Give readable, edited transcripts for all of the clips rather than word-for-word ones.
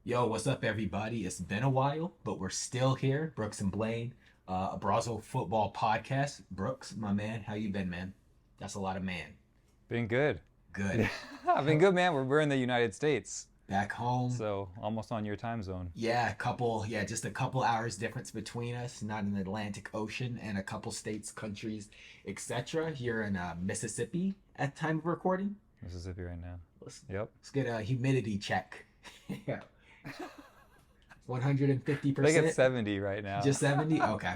Yo, what's up, everybody? It's been a while, but we're still here. Brooks and Blaine, a Brazo football podcast. Brooks, my man, how you been, man? That's a lot of man. Been good. Good. Yeah, I've been good, man. We're in the United States, Back home, so almost on your time zone. just a couple hours difference between us, not in the Atlantic Ocean, and a couple states, countries, etc. Here in Mississippi at time of recording. Mississippi right now. Let's, Yep. let's get a humidity check. Yeah, I think it's 150%. 70 right now. Just 70? Okay.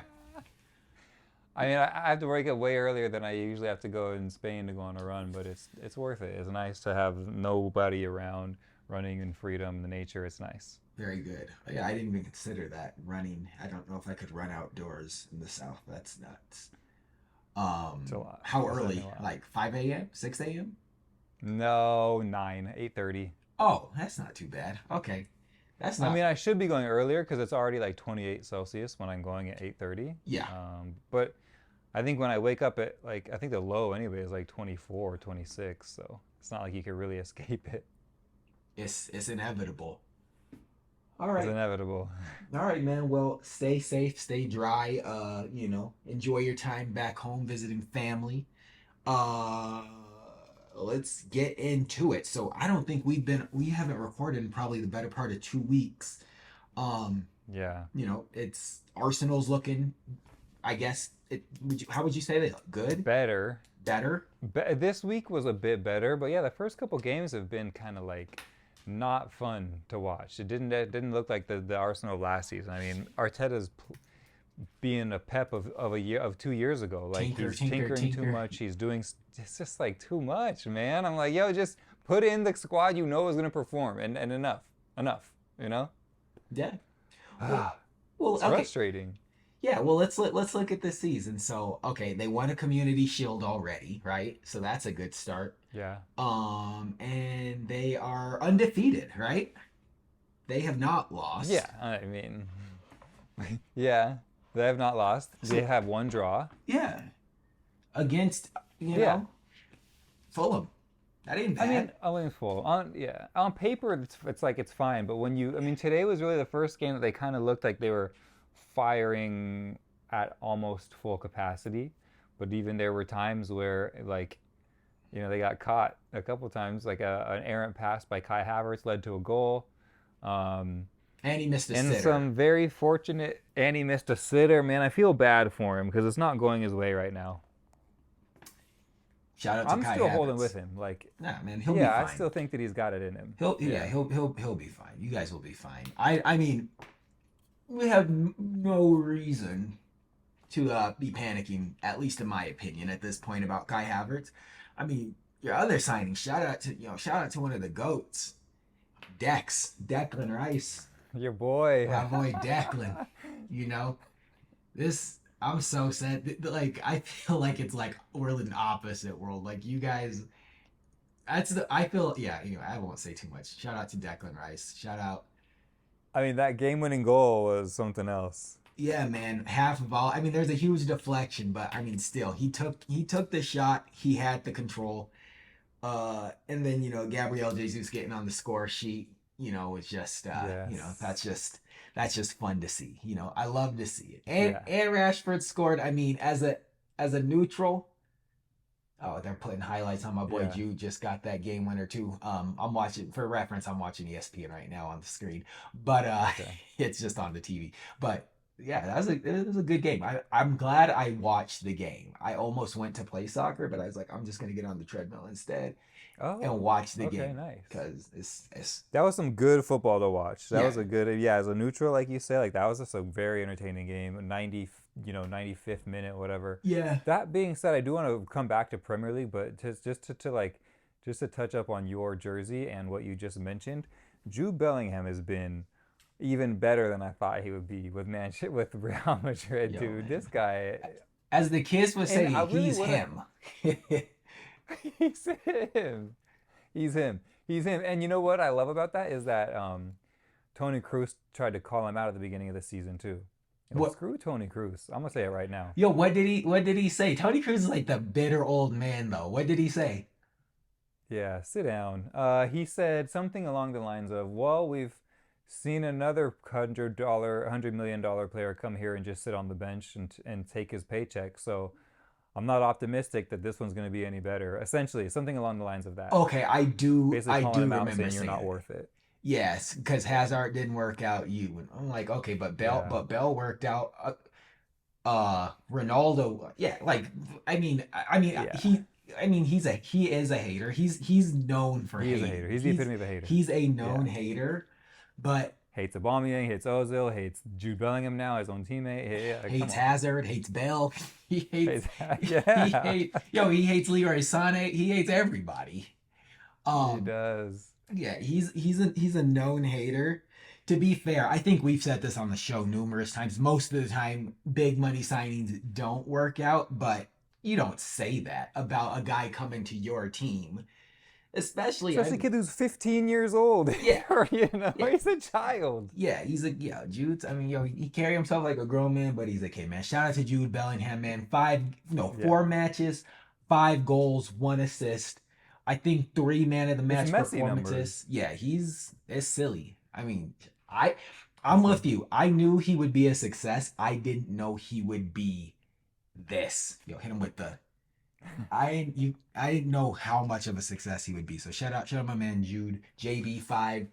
I mean, I have to wake up way earlier than I usually have to go in Spain to go on a run, but it's worth it. It's nice to have nobody around, running in freedom, the nature. It's nice. Very good. Yeah, I didn't even consider that running. I don't know if I could run outdoors in the South. That's nuts. It's a lot. How It's definitely early? a lot. Like 5 a.m., 6 a.m.? No, 9, 8:30. Oh, that's not too bad. Okay, that's I not. mean, I should be going earlier because it's already like 28 Celsius when I'm going at 8:30. Yeah, But I think when I wake up at I think the low anyway is like 24 or 26, so it's not like you could really escape it. it's inevitable. All It's right, inevitable. all right, man. Well, stay safe, stay dry. Enjoy your time back home visiting family. Uh, let's get into it. So I don't think we haven't recorded in probably the better part of 2 weeks. Um, Yeah. it's Arsenal's looking. I guess how would you say they look? Good, Better. better. This week was a bit better, but yeah, the first couple games have been kind of like not fun to watch. It didn't look like the Arsenal last season. I mean, Arteta's being a Pep of a year of 2 years ago. Like Tinker, he's tinker, tinkering too tinker. much. It's just like too much, man. I'm like, yo, just put in the squad you know is gonna perform, and enough. You know. Yeah. Well, Ah, well, it's okay. frustrating. Yeah. Well, let's look at this season. So, okay, they won a Community Shield already, right? So that's a good start. Yeah. And they are undefeated, right? They have not lost. Yeah, I mean, yeah, they have not lost. They So, have one draw. yeah, against you Yeah, know Fulham. That ain't I mean, bad. Owens full on. Yeah, on paper it's like it's fine, but I mean, today was really the first game that they kind of looked like they were firing at almost full capacity. But even there were times where they got caught a couple times, like an errant pass by Kai Havertz led to a goal. Um, And he missed a And sitter. some very fortunate, and he missed a sitter. Man, I feel bad for him because it's not going his way right now. Shout out to I'm Kai still holding with Havertz. him. Like, Nah, man, he'll be yeah, I fine. still think that he's got it in him. Yeah, Yeah. he'll be fine. You guys will be fine. I mean, we have no reason to be panicking, at least in my opinion, at this point about Kai Havertz. I mean, your other signing, shout out to one of the goats, Declan Rice, Your boy. my boy Declan. You know, this I'm so sad. Like I feel like it's like we're in the opposite world. Like you guys, I feel yeah. Anyway, I won't say too much. Shout out to Declan Rice. Shout out. I mean, that game-winning goal was something else. Yeah, man, half of all. I mean, there's a huge deflection, but I mean, still, he took the shot. He had the control. And then Gabriel Jesus getting on the score sheet. Was just Yes. that's just fun to see. I love to see it. And Yeah. and Rashford scored. I mean, as a neutral. Oh, they're putting highlights on my boy Yeah. Jude. Just got that game winner too. I'm watching for reference. I'm watching ESPN right now on the screen, but Okay. it's just on the TV. But yeah, it was a good game. I'm glad I watched the game. I almost went to play soccer, but I was like, I'm just gonna get on the treadmill instead and Oh, watch the okay, game nice. because it's That was some good football to watch. That yeah was a good, yeah, as a neutral, like you say, like that was just a very entertaining game. 95th minute, whatever. yeah. That being said, I do want to come back to Premier League, but just to touch up on your jersey and what you just mentioned, Jude Bellingham has been even better than I thought he would be with with Real Madrid, Yo, dude. man. This guy, As the kids would and say, I really he's wouldn't. him. He's him. He's him. He's him. And you know what I love about that is that Tony Cruz tried to call him out at the beginning of the season too. Yo, What screw Tony Cruz. I'm gonna say it right now. Yo, what did he say? Tony Cruz is like the bitter old man though. What did he say? Yeah, sit down. He said something along the lines of, "Well, we've seen another $100 million player come here and just sit on the bench and take his paycheck. So I'm not optimistic that this one's going to be any better. Essentially, something along the lines of that. Okay, Basically I calling do him out and remember saying you're saying not that. worth it. Yes, because Hazard didn't work out. I'm like, okay, Yeah. but Bell worked out. Ronaldo, yeah, like, Yeah. he is a hater. He's known for He is a hater. hating. He's the epitome of a hater. He's a Yeah. known hater, but Hates Aubameyang, hates Ozil, hates Jude Bellingham now, his own teammate. Yeah, come hates on. Hazard, hates Bell. He hates Hates, he yeah, hate yo he hates Leroy Sané. He hates everybody. he Um, does. yeah, he's a known hater. To be fair, I think we've said this on the show numerous times. Most of the time, big money signings don't work out, but you don't say that about a guy coming to your team. Especially, Especially a kid who's 15 years old. yeah, yeah, He's a child. yeah. Jude. I mean, he carry himself like a grown man, but he's a kid, man. Shout out to Jude Bellingham, man. Yeah. 4 matches, 5 goals, 1 assist. I think 3 man of the It's match messy numbers. performances. Yeah, it's silly. I mean, I I'm It's with you. I knew he would be a success. I didn't know he would be this. Hit him with the I didn't know how much of a success he would be. So shout out my man Jude, JB5,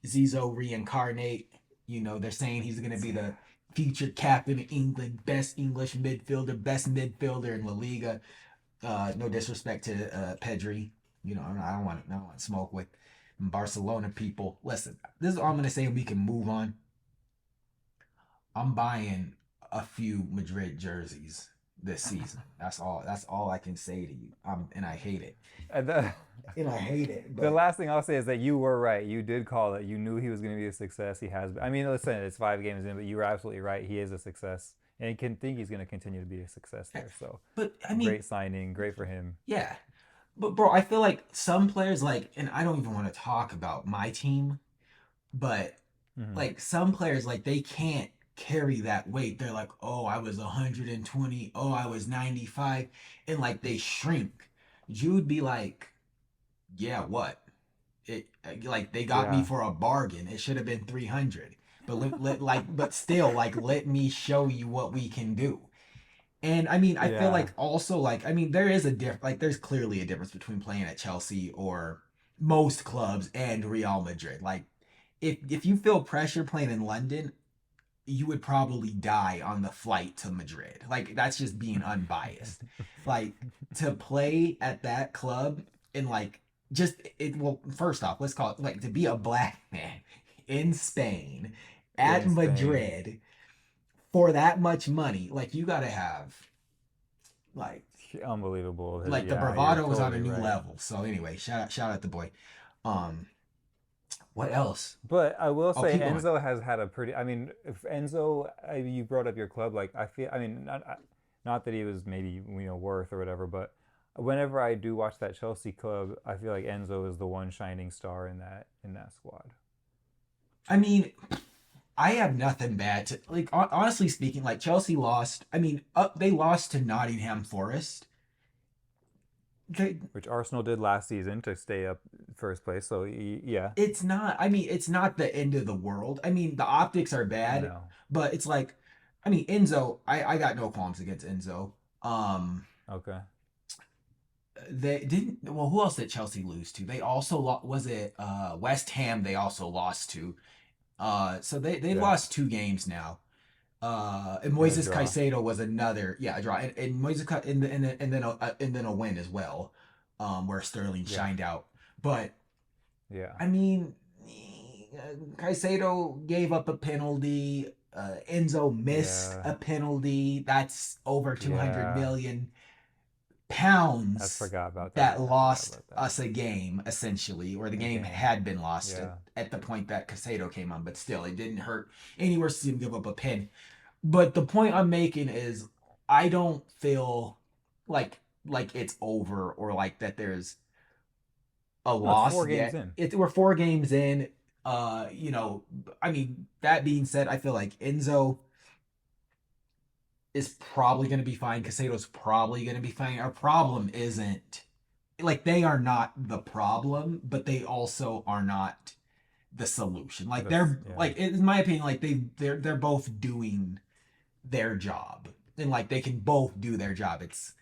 Zizo reincarnate. They're saying he's gonna be the future captain of England, best English midfielder, best midfielder in La Liga. No disrespect to Pedri. I don't want to smoke with Barcelona people. Listen, this is all I'm gonna say, and we can move on. I'm buying a few Madrid jerseys this season. That's all I can say to you. And I hate it. And the, And I hate it. the But last thing I'll say is that you were right. You did call it. You knew he was going to be a success. He has been. I mean, listen, it's 5 games in, but you were absolutely right. He is a success. And I can think he's going to continue to be a success there. So but I mean, great signing. Great for him. yeah. But bro, I feel like some players and I don't even want to talk about my team, but Hmm. like some players they can't carry that weight. They're like, "Oh, I was 120. Oh, I was 95." And they shrink. Jude be like, "Yeah, what? Like they got me Yeah. for a bargain. It should have been 300. But but still let me show you what we can do." And I mean, I feel Yeah. like also I mean, there is a there's clearly a difference between playing at Chelsea or most clubs and Real Madrid. Like if you feel pressure playing in London, you would probably die on the flight to Madrid. Like that's just being unbiased. Like to play at that club and just well, first off, let's call it to be a black man in Spain at In Spain. Madrid for that much money, you gotta have like Unbelievable. the Yeah, you're bravado was on a totally new right. level. So anyway, shout out the boy. Um, what else? But I will Oh, say keep going. Enzo has had a pretty. I mean, if Enzo, you brought up your club. Like I feel. I mean, not that he was maybe worth or whatever, but whenever I do watch that Chelsea club, I feel like Enzo is the one shining star in that squad. I mean, I have nothing bad to honestly speaking. Chelsea lost. I mean, they lost to Nottingham Forest. They, Which Arsenal did last season to stay up first place. So yeah, it's not. I mean, it's not the end of the world. I mean, the optics are bad, no, but it's I mean, Enzo. I got no qualms against Enzo. okay, They didn't. Well, who else did Chelsea lose to? They also was it West Ham? They also lost to. So they've yeah, lost 2 games now. And and a Moises draw, Caicedo was another, yeah, a draw, and and then a win as well, where Sterling yeah, shined out. But yeah, I mean, Caicedo gave up a penalty. Enzo missed yeah, a penalty. That's over 200 yeah. million I pounds forgot about that that. I forgot lost about that. us a game essentially, or the A game game, had been lost yeah. at the point that Casado came on. But still, it didn't hurt any worse to see him give up a pin. But the point I'm making is, I don't feel like it's over or that there's a No, it's loss 4 games yet. in. We're 4 games in. I mean, that being said, I feel like Enzo is probably going to be fine. Casado's probably going to be fine. Our problem isn't they are not the problem, but they also are not the solution. Like This, they're yeah, like in my opinion, like they're both doing their job, and like they can both do their job. It's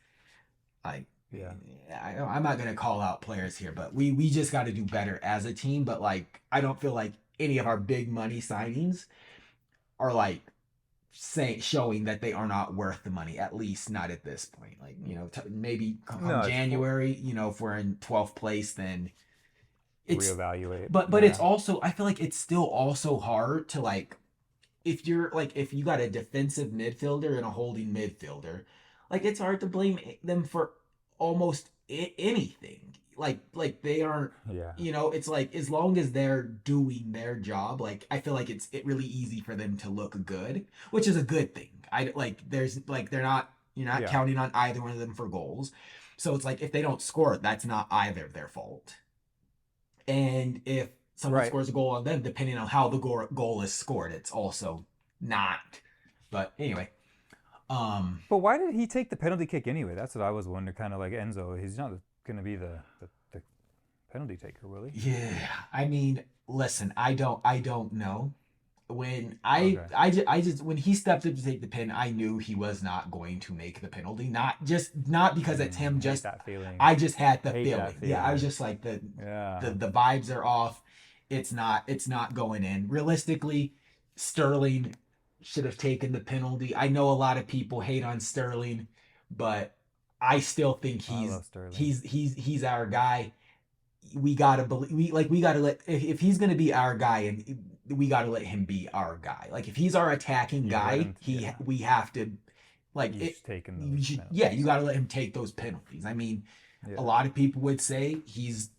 like yeah. I'm not gonna call out players here, but we just got to do better as a team. But like I don't feel like any of our big money signings are like saying showing that they are not worth the money. At least not at this point. Like maybe come No, it's January, if we're in 12th place, then it's. reevaluate. But it's Yeah, also I feel like it's still also hard to like if you got a defensive midfielder and a holding midfielder, like it's hard to blame them for almost anything. Like they aren't, yeah, it's like as long as they're doing their job, like I feel like it's really easy for them to look good, which is a good thing. I like there's like they're not you're not yeah. counting on either one of them for goals. So it's like if they don't score, that's not either their fault. And if someone Right. scores a goal on them, depending on how the goal is scored, it's also not. But anyway, But why did he take the penalty kick anyway? That's what I was wondering. Kind of like Enzo, he's not going to be the penalty taker, will he? yeah, I mean, listen, I don't know. When Okay. I just when he stepped up to take the pin, I knew he was not going to make the penalty. Not because it's him. Hate Just that feeling. I just had the Hate that feeling. Yeah, I was feeling. just like Yeah. the vibes are off. It's not going in. Realistically, Sterling should have taken the penalty. I know a lot of people hate on Sterling, but I still think I he's love Sterling. he's he's he's our guy. We gotta believe we gotta let if he's gonna be our guy, and we gotta let him be our guy. Like if he's our attacking Yeah, let guy, him. he Yeah, we have to like he's it. taking You those should, yeah, you penalties. gotta let him take those penalties. I mean, a Yeah, lot of people would say he's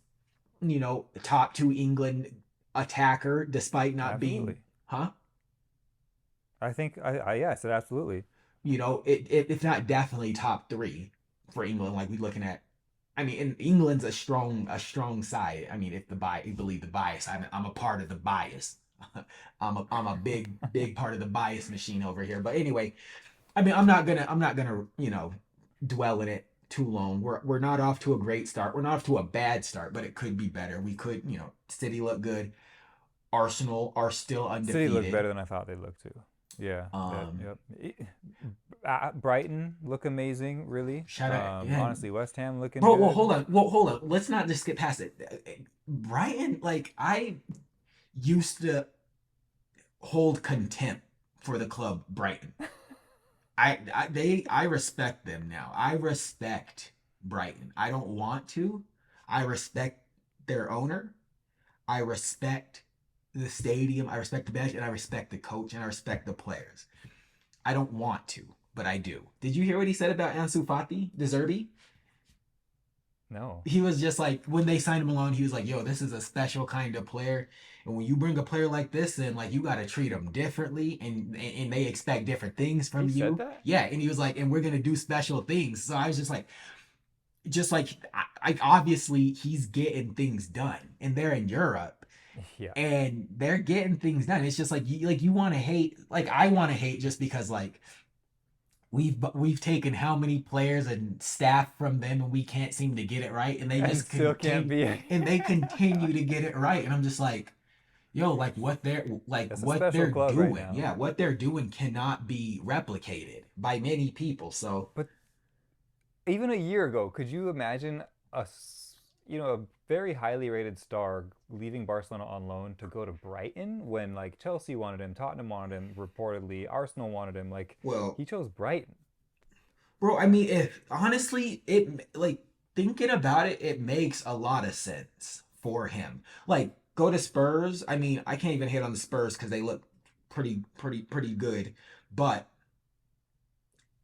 top two England attacker despite not being, absolutely. huh? I think I yeah, I said absolutely. If not definitely top three for England. Like we looking at, I mean, and England's a strong side. I mean, if the bias, you believe the bias, I'm a part of the bias. I'm a big part of the bias machine over here. But anyway, I mean, I'm not gonna dwell in it too long. We're not off to a great start. We're not off to a bad start, but it could be better. We could, City look good. Arsenal are still City looked undefeated. better than I thought they'd look too. Yeah, that Um, yep. Brighton look amazing, really. shout out, yeah, Honestly, West Ham looking bro. Well, good. hold on. Well, hold on. Let's not just skip past it. Brighton, like I used to hold contempt for the club Brighton. I respect them now. I respect Brighton. I don't want to. I respect their owner. I respect the stadium. I respect the bench, and I respect the coach, and I respect the players. I don't want to, but I do. Did you hear what he said about Ansu Fati, De Zerbi? No, He was just like when they signed him along, he was like, "Yo, this is a special kind of player, and when you bring a player like this in, like you got to treat them differently, and they expect different things he from said you." that. Yeah, and he was like, "And we're gonna do special things." So I was just like, I obviously he's getting things done, and they're in Europe, Yeah, and they're getting things done. It's just like you want to hate, like I want to hate just because like we've taken how many players and staff from them and we can't seem to get it right, and they and just still can't continue be. and they continue to get it right, and I'm just like, yo, like It's a what special they're club right doing, now. yeah, what they're doing cannot be replicated by many people. So But even a year ago, could you imagine a very highly rated star leaving Barcelona on loan to go to Brighton when like Chelsea wanted him, Tottenham wanted him, reportedly Arsenal wanted him. Like well, he chose Brighton. bro, I mean, if honestly it like thinking about it, it makes a lot of sense for him. Like go to Spurs. I mean, I can't even hit on the Spurs because they look pretty good, but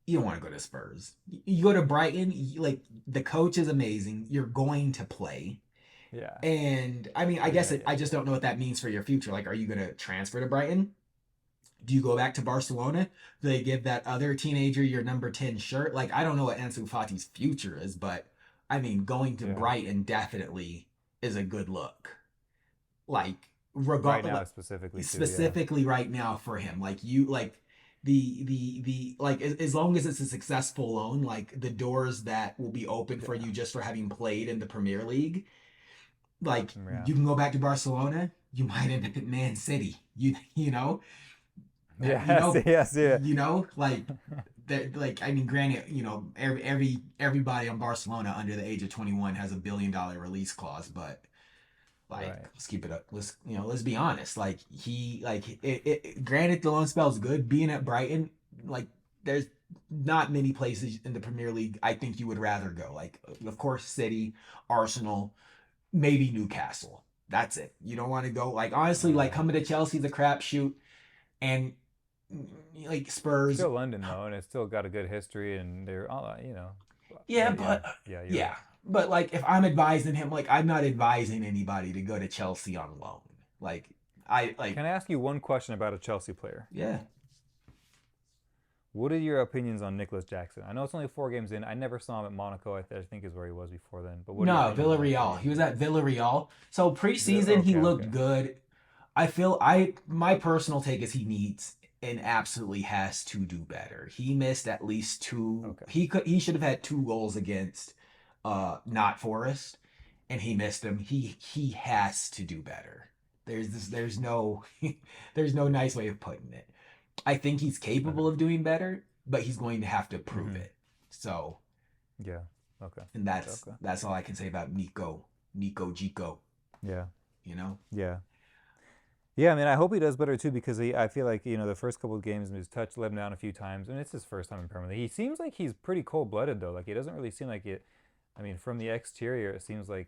you don't want to go to Spurs. You go to Brighton, like the coach is amazing. You're going to play. Yeah, And I mean, I guess yeah, yeah, I just yeah. don't know what that means for your future. Like, are you going to transfer to Brighton? Do you go back to Barcelona? Do they give that other teenager your number 10 shirt? Like, I don't know what Ansu Fati's future is, but I mean, going to Yeah. Brighton definitely is a good look. Like, Right regard now, specifically too. Yeah, specifically right now for him, like you like the like as long as it's a successful loan, like the doors that will be open for yeah, you just for having played in the Premier League, like yeah. you can go back to Barcelona. you might end up at Man City. You know that you Yes, know yes, yeah. like that like I mean, granted, everybody on Barcelona under the age of 21 has $1 billion release clause, but like Right. let's keep it up. Let's be honest. Like granted the loan spell is good. Being at Brighton, like there's not many places in the Premier League I think you would rather go. Like of course City, Arsenal, maybe Newcastle. That's it. You don't want to go like honestly like Uh, coming to Chelsea's a crapshoot and like Spurs. Still London though, and it's still got a good history, and they're all Yeah, But yeah, but yeah, you're right. yeah, but like if I'm advising him, like I'm not advising anybody to go to Chelsea on loan. Like I like Can I ask you one question about a Chelsea player? yeah. What are your opinions on Nicholas Jackson? I know it's only 4 games in. I never saw him at Monaco. I think is where he was before then. But what are your No, opinions on his Villarreal. game? He was at Villarreal. So preseason he Okay, looked okay, good. I feel I my personal take is he needs and absolutely has to do better. He missed at least two. okay. He should have had 2 goals against not Forest and he missed them. He has to do better. There's no there's no nice way of putting it. I think he's capable Okay. of doing better, but he's going to have to prove Mm-hmm. it. So, Yeah. Okay. and Okay. that's all I can say about Nico Gico, Yeah. you know? Yeah. Yeah, I mean, I hope he does better too because I feel like the first couple of games his touch let him down a few times, and it's his first time in Premier League. He seems like he's pretty cold blooded though. Like he doesn't really seem like it. I mean, from the exterior, it seems like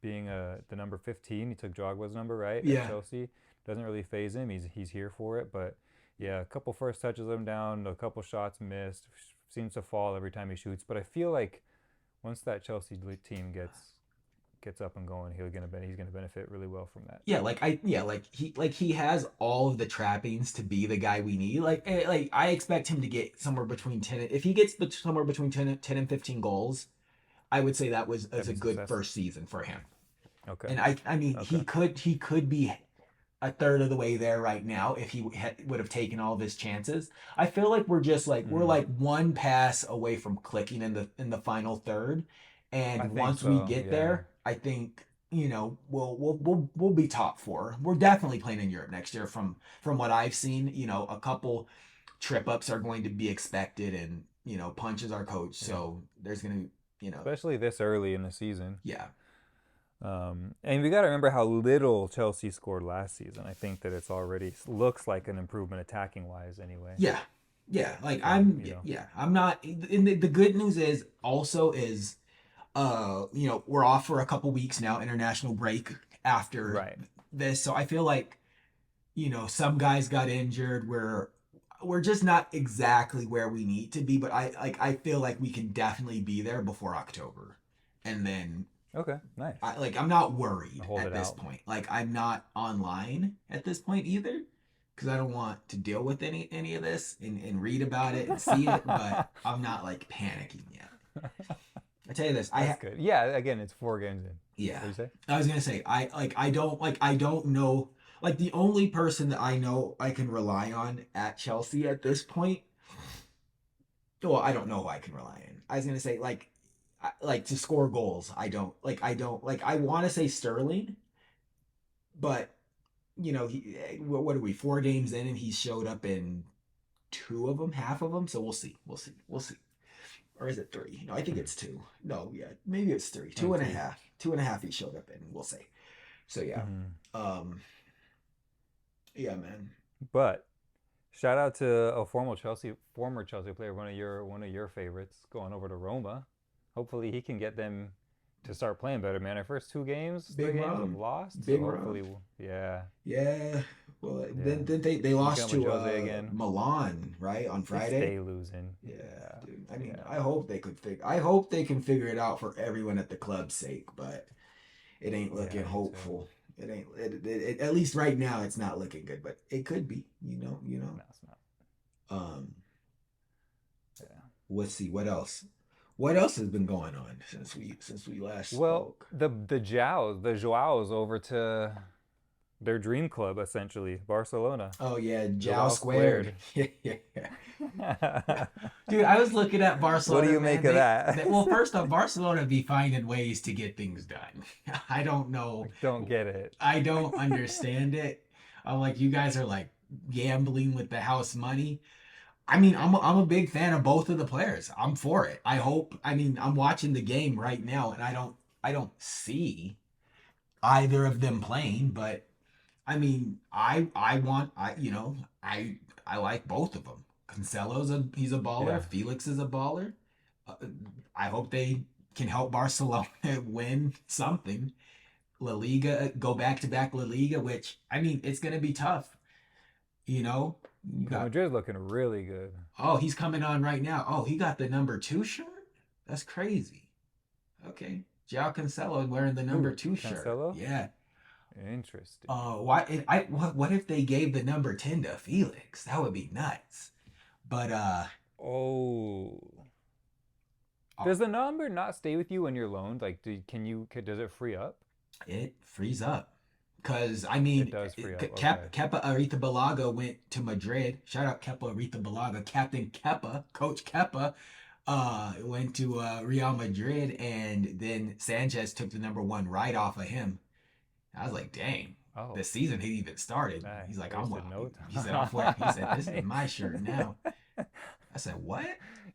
being the number 15. He took Drogba's number right at Yeah. Chelsea. Doesn't really phase him. He's here for it. But yeah, a couple first touches let him down. A couple shots missed. Seems to fall every time he shoots. But I feel like once that Chelsea team gets up and going, he's gonna benefit really well from that. Like he has all of the trappings to be the guy we need. Like I expect him to get somewhere between 10 if he gets somewhere between 10 and 15 goals, I would say that was as That'd a be good success. first season for him. Okay. And I mean Okay. he could be a third of the way there right now if he would have taken all of his chances. I feel like we're Mm, like one pass away from clicking in the final third, I and think once we so. get Yeah. there, I think we'll be top four. We're definitely playing in Europe next year. From what I've seen, a couple trip ups are going to be expected, and punches are coached, Yeah. so there's gonna Especially this early in the season. yeah. And we got to remember how little Chelsea scored last season. I think that it's already looks like an improvement attacking wise, anyway. Yeah. Yeah, like So I'm not and the good news is also is we're off for a couple weeks now, international break after right. this. So I feel like, some guys got injured. We're just not exactly where we need to be, but I feel like we can definitely be there before October. And then Okay. Nice. I'm not worried I'll hold at it this out. point. Like I'm not online at this point either because I don't want to deal with any of this and read about it and see it, but I'm not like panicking yet. I tell you this, That's good. Yeah. Again, it's 4 games in. yeah. What do you say? I was gonna say I don't know like the only person that I know I can rely on at Chelsea at this point. Well, I don't know who I can rely on. I was gonna say like to score goals. I don't like I want to say Sterling, but what are we 4 games in and he showed up in two of them, half of them. So we'll see. Or is it three? No, I think it's two. No, yeah, maybe it's three. Two Maybe and a two. half. Two and a half he showed up in. We'll see. So yeah, Mm-hmm. um, yeah, man. But shout out to a former Chelsea player, one of your favorites, going over to Roma. Hopefully, he can get them to start playing better, man. Our first 2 games, Big 3 games have Rom, lost, so Big Rom. hopefully, yeah, Yeah. Well, yeah. then they Link lost up with to Jose again. Milan right on They Friday. stay losing. Yeah, Yeah, dude. I mean, yeah, I hope they could figure. I hope they can figure it out for everyone at the club's sake, but it ain't yeah. looking Me too. hopeful. It ain't. At least right now, it's not looking good, but it could be. No, it's not. Um, Yeah. let's see what else. What else has been going on since we last Well, spoke? the Joao's over to their dream club essentially, Barcelona. Oh yeah, It Jow all squared. squared. Yeah, yeah, yeah. Dude, I was looking at What do Barcelona, you man. make of that? Well, first off, Barcelona be finding ways to get things done. I don't I know. don't get it. I don't understand it. I'm like, you guys are like gambling with the house money. I mean, I'm a big fan of both of the players. I'm for it. I hope. I mean, I'm watching the game right now, and I don't see either of them playing, but I mean, I want I like both of them. Cancelo's he's a baller. Yeah. Felix is a baller. Uh, I hope they can help Barcelona win something. La Liga, go back to back La Liga, which I mean, it's gonna be tough. You know, you Because got Madrid's looking really good. oh he's coming on right now. Oh, he got the number 2 shirt. That's crazy. Okay, Joao Cancelo wearing the number Who? 2 shirt. Cancelo? Yeah. Interesting. What if they gave the number 10 to Felix? That would be nuts. But Oh. uh, Does the number not stay with you when you're loaned? Like, does it free up? it frees up. Cause I It mean, does free up. Okay. Kepa Arrizabalaga went to Madrid. Shout out Kepa Arrizabalaga, Captain Kepa, Coach Kepa, went to Real Madrid, and then Sanchez took the number 1 right off of him. I was like, dang, Oh, the season he even started. I He's like, I'm wasted well. no He said, off where? He said, this is time. my shirt now. I said, what?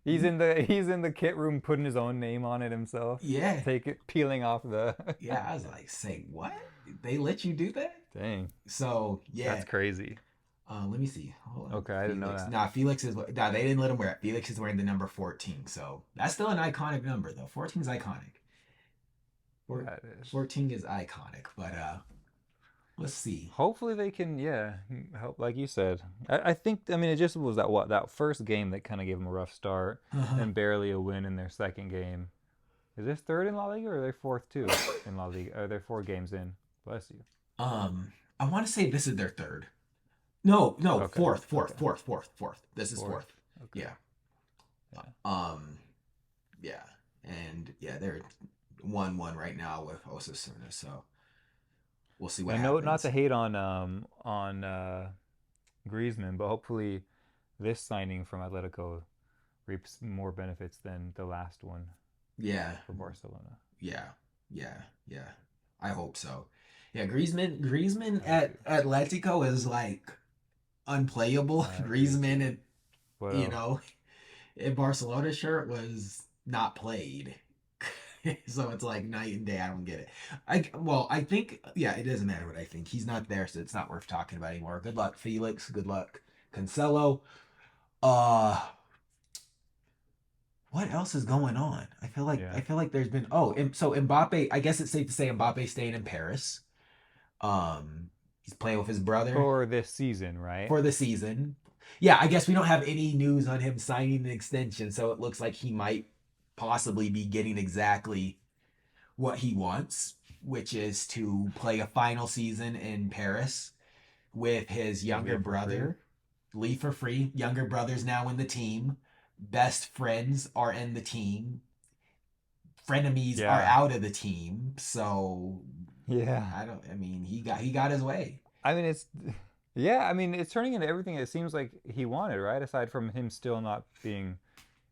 He's in the kit room putting his own name on it himself. Yeah. Peeling off the. Yeah. I was like, say what? They let you do that? Dang, So yeah. that's crazy. Let me see. Hold on. Okay, I didn't know Felix. that. Nah, Felix is. Nah, they didn't let him wear it. Felix is wearing the number 14. So that's still an iconic number, though. 14 is iconic. That is. 14 is iconic, but let's see. Hopefully they can, yeah, help. Like you said, I think. I mean, it just was that first game that kind of gave them a rough start, and barely a win in their second game. Is this third in La Liga or are they fourth too in La Liga? Are they 4 games in? Bless you. I want to say this is their third. No, Okay. fourth. Okay. This is fourth. Okay. Yeah. Yeah. Yeah, and yeah, they're 1-1 right now with Osasuna. So we'll see what I know happens. not to hate on Griezmann, but hopefully this signing from Atletico reaps more benefits than the last one Yeah, for Barcelona. yeah. I hope so. Yeah, Griezmann at Atletico is like unplayable. Griezmann and What you else? know, in Barcelona shirt was not played. So it's like night and day. I don't get it. I think yeah, it doesn't matter what I think. He's not there, so it's not worth talking about anymore. Good luck, Felix. Good luck, Cancelo. Uh, what else is going on? Yeah. I feel like there's been so Mbappe. I guess it's safe to say Mbappe staying in Paris. He's playing with his brother For this season, right? for the season. Yeah, I guess we don't have any news on him signing an extension, so it looks like he might possibly be getting exactly what he wants, which is to play a final season in Paris with his younger brother. Leave for free. Younger brother's now in the team. Best friends are in the team. Frenemies are Yeah. out of the team. So Yeah. I mean, he got his way. I mean, it's turning into everything it seems like he wanted, right? Aside from him still not being.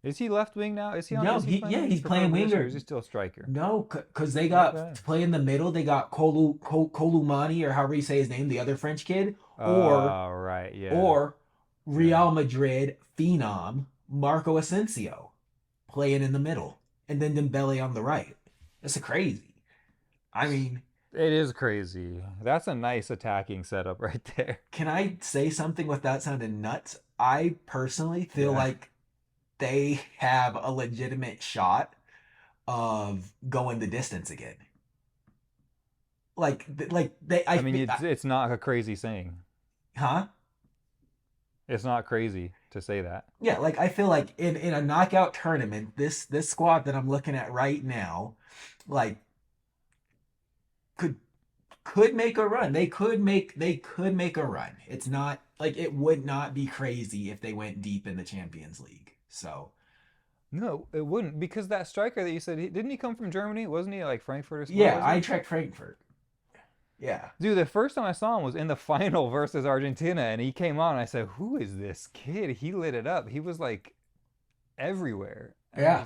Is he left wing now? Is he on? No, is he playing he's for playing preferred position, winger. or is he still a striker? No, because they got Okay. play in the middle. They got Kolumani, or however you say his name, the other French kid, or Oh, right, yeah. or Yeah. Real Madrid phenom Marco Asensio playing in the middle, and then Dembele on the right. That's crazy. I mean, It is crazy. That's a nice attacking setup right there. can I say something without sounding nuts? I personally feel Yeah. like they have a legitimate shot of going the distance again. Like they, I mean, it's not a crazy saying. huh? It's not crazy to say that. Yeah, like I feel like in a knockout tournament, this squad that I'm looking at right now, like could make a run. They could make a run. It's not like it would not be crazy if they went deep in the Champions League. So No, it wouldn't, because that striker that you said, didn't he come from Germany? Wasn't he like Frankfurt or something? yeah, Eintracht Frankfurt. Yeah. Dude, the first time I saw him was in the final versus Argentina, and he came on. And I said, "Who is this kid?" He lit it up. He was like everywhere, and Yeah.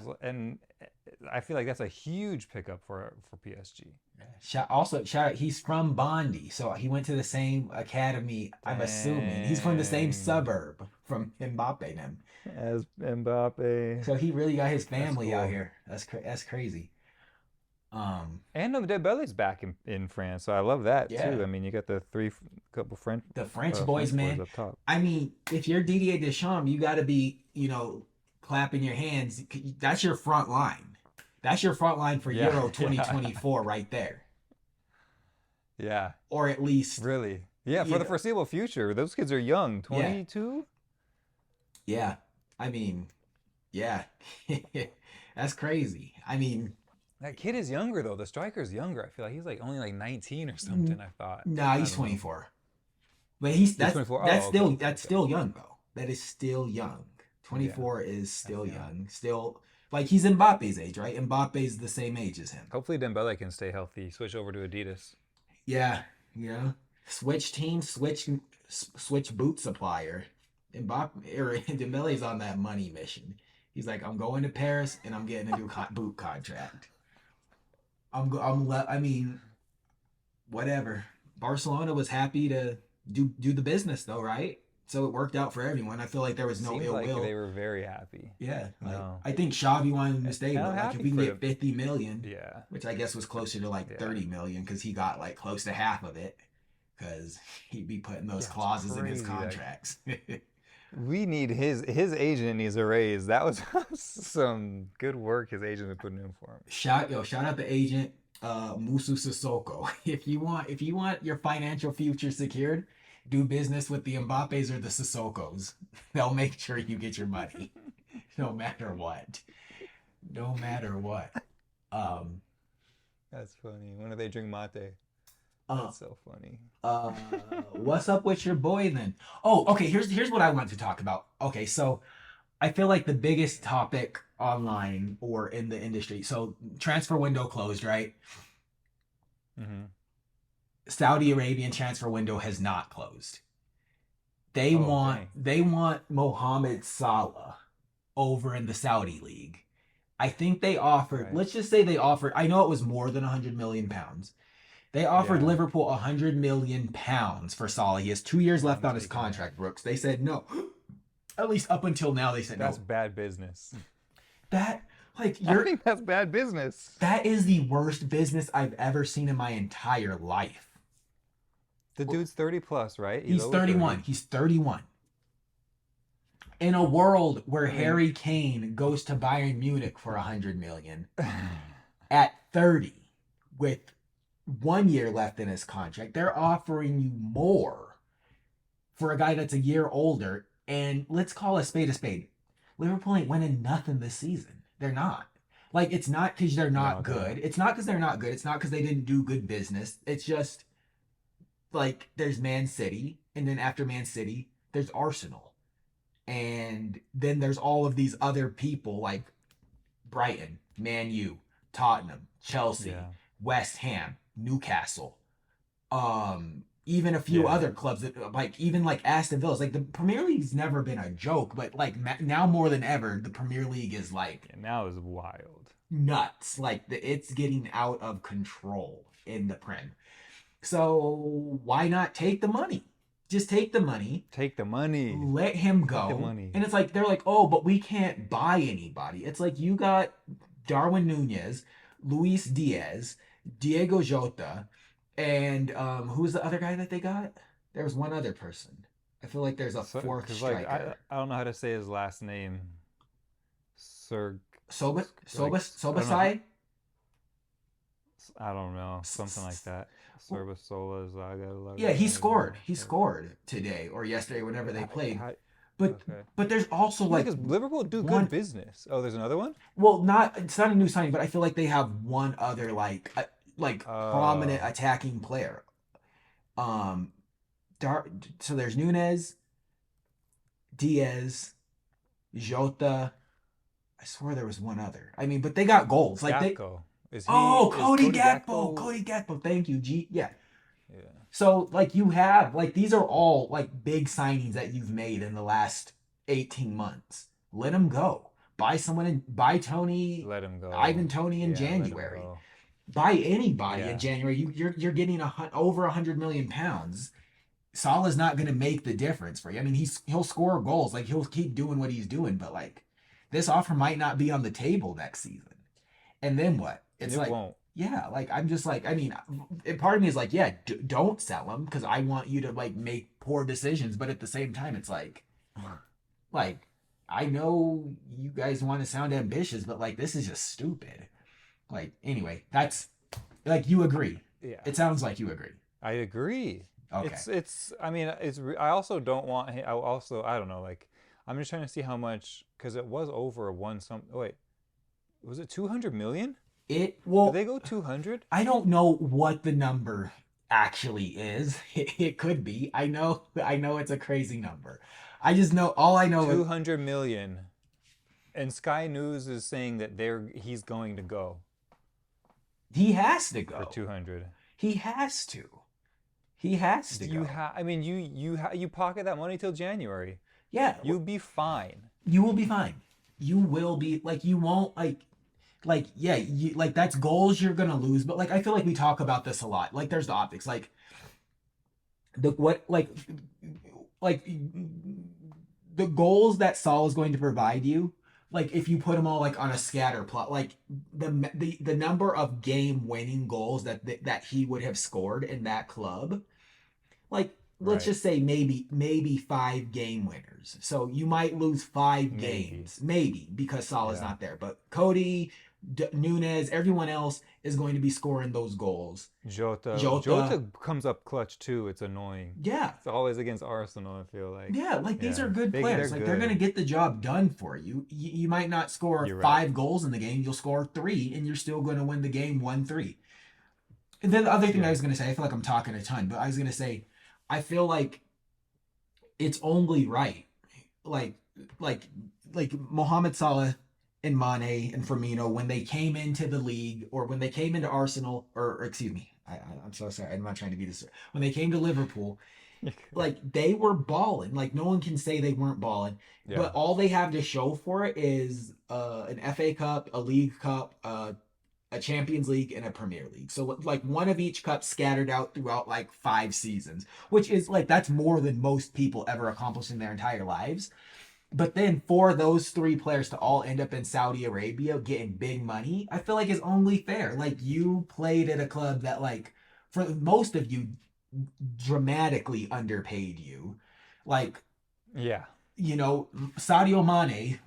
I feel like that's a huge pickup for PSG. Shout out, he's from Bondi, so he went to the same academy. I'm assuming he's from the same Dang, suburb from Mbappe and him. as Mbappe, So he really got his that's family out cool. here. That's crazy. Um, And Dembele's back in France, so I love that yeah, too. I mean, you got the couple the French boys, French boys man. up top. I mean, if you're Didier Deschamps, you got to be, clapping your hands. That's your front line. That's your front line for Yeah, Euro yeah, 2024 right there, yeah. or at least, Really, yeah. For you the know, foreseeable future, those kids are young, yeah, 22. yeah. I mean, yeah, that's crazy. I mean, That kid is younger though. The striker's younger. I feel like he's like only like 19 or something. I thought. nah, I he's don't know. 24. But he's He's that's 24. that's Oh, okay, still okay, that's okay. still young though. That is still young. Yeah, 24 is that's still young. young. Still like he's Mbappe's age, right? Mbappe's the same age as him. Hopefully Dembele can stay healthy. Switch over to Adidas. Yeah, yeah. Switch team, switch boot supplier. Mbappe or Dembele's on that money mission. He's like, I'm going to Paris and I'm getting a new boot contract. I mean, whatever. Barcelona was happy to do the business though, right? So it worked out for everyone. I feel like there was no Seemed ill like they will. were very happy. Yeah, like No, I think Xavi wanted him to stay, and but I'm like if happy we can for get them. 50 million, Yeah, which I guess was closer to like yeah, 30 million because he got like close to half of it because he'd be putting those yeah. It's clauses in his crazy. Like contracts. we need his agent needs a raise. That was some good work his agent was putting in for him. Shout out the agent, Musu Sissoko. If you want your financial future secured, do business with the Mbappes or the Sissokos. They'll make sure you get your money, no matter what. No matter what. Um, That's funny. When do they drink mate? uh, That's so funny. uh, what's up with your boy then? Oh, okay. Here's what I want to talk about. Okay, so I feel like the biggest topic online or in the industry. So transfer window closed, right? Hmm. Saudi Arabian transfer window has not closed. They Oh want dang. they want Mohamed Salah over in the Saudi league. I think they offered, Right. let's just say they offered, I know it was more than 100 million pounds. They offered Yeah. Liverpool 100 million pounds for Salah. He has 2 years left I'm on his taking that. contract, Brooks. They said no. At least up until now, they said That's no. bad business. That, like, I you're, think that's bad business. that is the worst business I've ever seen in my entire life. The dude's 30 plus, right? He's He's over 31. 30. He's 31. In a world where I mean, Harry Kane goes to Bayern Munich for 100 million at 30 with 1 year left in his contract, they're offering you more for a guy that's a year older. And let's call a spade a spade. Liverpool ain't winning nothing this season. They're not. Like, it's not because they're not no, they're good. not. It's not because they're not good. It's not because they didn't do good business. It's just like there's Man City, and then after Man City, there's Arsenal. And then there's all of these other people like Brighton, Man U, Tottenham, Chelsea, Yeah. West Ham, Newcastle, even a few Yeah. other clubs that like even like Aston Villa's like the Premier League's never been a joke, but like now more than ever, the Premier League is like Yeah. Now is wild. nuts. Like it's getting out of control in the Prem. So why not take the money? Just take the money, Take the money. let him Take the go. money. And it's like they're like, oh, but we can't buy anybody. It's like you got Darwin Nunez, Luis Diaz, Diego Jota, and who's the other guy that they got? There was one other person. I feel like there's a So, fourth because like striker. I don't know how to say his last name. Sir, like I don't know. Sobasai? I don't know. Something like that. Sorbasola Zaga Yeah, he scored. He Laga. scored today or yesterday, whenever they played. How, But okay. but there's also Yeah, like because Liverpool do one. good business. Oh, there's another one? Well, not it's not a new signing, but I feel like they have one other like prominent Oh, attacking player. Um, Dar- so there's Nunez, Diaz, Jota. I swear there was one other. I mean, but they got goals. Like they. Gakpo. Oh, Is Cody Cody Gakpo. Gakpo? Cody Gakpo. Thank you, G. Yeah, So like you have like these are all like big signings that you've made in the last 18 months. Let them go. Buy Tony, Let him Ivan go. Tony in Yeah, let him January. go. Buy anybody in Yeah. January. You're getting over 100 million pounds. Salah's not going to make the difference for you. I mean, he'll score goals, like he'll keep doing what he's doing, but like this offer might not be on the table next season. And then what? It's It like, won't. yeah, like I'm just like, I mean, part of me is like, yeah, don't sell him because I want you to like make poor decisions, but at the same time, it's like I know you guys want to sound ambitious, but like this is just stupid. Like anyway, that's like you agree. Yeah. It sounds like you agree. I agree. Okay. I mean, I also don't want, I don't know, like, I'm just trying to see how much, because it was over one some, oh, wait, was it 200 million? It Did well, they go 200? I don't know what the number actually is. It could be. I know it's a crazy number. I just know all I know is 200 million. And Sky News is saying that he's going to go he has to for go. 200. He has to. He has to You go. have, I mean, you pocket that money till January. Yeah, You'll be fine. you will be fine. You will be like you won't like yeah, you like that's goals you're gonna lose. But like I feel like we talk about this a lot. Like there's the optics. The what like the goals that Saul is going to provide you, like if you put them all like on a scatter plot, like the number of game winning goals that he would have scored in that club, like let's Right. just say maybe 5 game winners. So you might lose five Maybe. games, maybe because Saul is Yeah. not there, but Cody, Nunez, everyone else is going to be scoring those goals. Jota Jota, comes up clutch too. It's annoying. yeah, It's always against Arsenal, I feel like. yeah, like these Yeah. are good They're players. Like they're gonna good. get the job done for you. You might not score You're right. 5 goals in the game. You'll score 3, and you're still going to win the game 1-3. And then the other thing I Yeah. was gonna say, I feel like I'm talking a ton, but I was gonna say, I feel like it's only right. Like like like Mohamed Salah and Mane and Firmino when they came into the league or when they came into Arsenal or excuse me, I'm so sorry. I'm not trying to be this. When they came to Liverpool, like they were balling. Like no one can say they weren't balling. Yeah. But all they have to show for it is an FA Cup, a League Cup, a Champions League, and a Premier League. So like one of each cup scattered out throughout like 5 seasons, which is like that's more than most people ever accomplish in their entire lives. But then for those 3 players to all end up in Saudi Arabia getting big money, I feel like is only fair. Like you played at a club that like for most of you dramatically underpaid you. Like, Yeah. Sadio Mane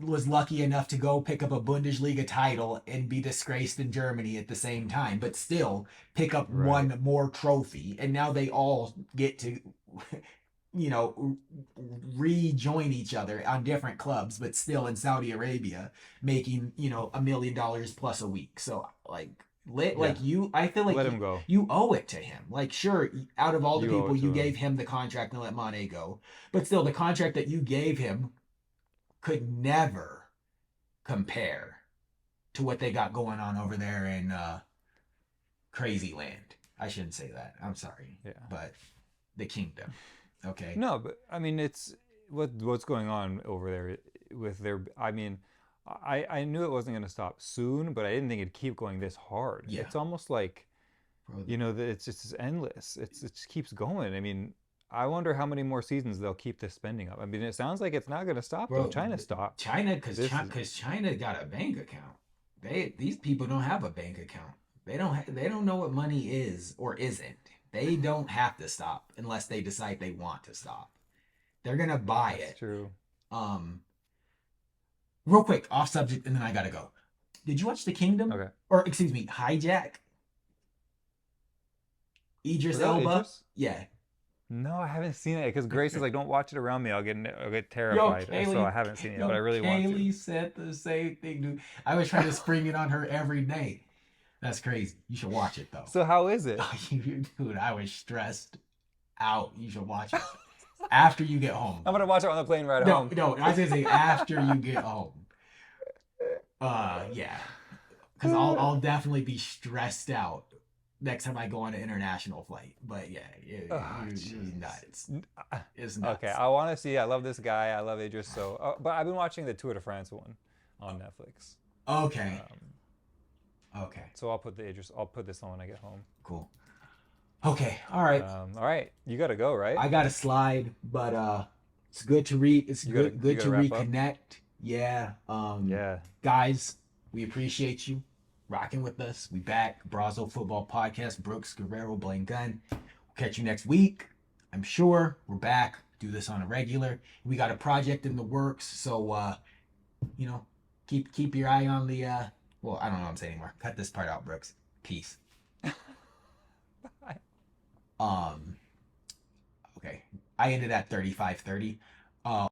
was lucky enough to go pick up a Bundesliga title and be disgraced in Germany at the same time, but still pick up Right. one more trophy. And now they all get to rejoin each other on different clubs, but still in Saudi Arabia, making $1 million plus a week. So Yeah. I feel like Let him go. you owe it to him. Like, sure, out of all the You owe people, it you to gave him. him the contract and let Mane go, but still, the contract that you gave him could never compare to what they got going on over there in Crazy Land. I shouldn't say that. I'm sorry, Yeah. but the kingdom. Okay. No, but I mean, it's what's going on over there with their. I mean, I knew it wasn't going to stop soon, but I didn't think it'd keep going this hard. Yeah. It's almost like, Bro, it's just endless. It just keeps going. I mean, I wonder how many more seasons they'll keep this spending up. I mean, it sounds like it's not going to stop though. bro, China stopped. China, because This is because China got a bank account. These people don't have a bank account. They don't know what money is or isn't. They don't have to stop unless they decide they want to stop. They're gonna buy that's it. true. Um, Real quick, off subject, and then I gotta go. Did you watch The Kingdom? Okay. Or excuse me, Hijack? Idris Really, Elba? Idris? Yeah. No, I haven't seen it because Grace is like, "Don't watch it around me. I'll get Yo, terrified." So I Kaylee. haven't seen it, but I Yo, really want to. Kaylee said the same thing, dude. I was trying to spring it on her every day. That's crazy. You should watch it though. So how is it? Dude, I was stressed out. You should watch it after you get home. I'm gonna watch it on the plane ride No, home. no. I was gonna say after you get home. Yeah, because I'll definitely be stressed out next time I go on an international flight. But yeah, Oh, you're jeez. nuts. It's Okay, nuts. I want to see. I love this guy. I love Idris. So, but I've been watching the Tour de France one on Netflix. Okay. Um, Okay. so I'll put the Idris. I'll put this on when I get home. Cool. Okay. All right. All right, you gotta go, right? I got to slide, but it's good to it's You good gotta to wrap up. reconnect. Yeah. Yeah. Guys, we appreciate you rocking with us. We back. Brazo Football Podcast. Brooks Guerrero, Blaine Gunn. We'll catch you next week. I'm sure we're back. Do this on a regular. We got a project in the works, so you know, keep your eye on the well, I don't know what I'm saying anymore. Cut this part out, Brooks. Peace. Bye. Um okay. I ended at 35:30.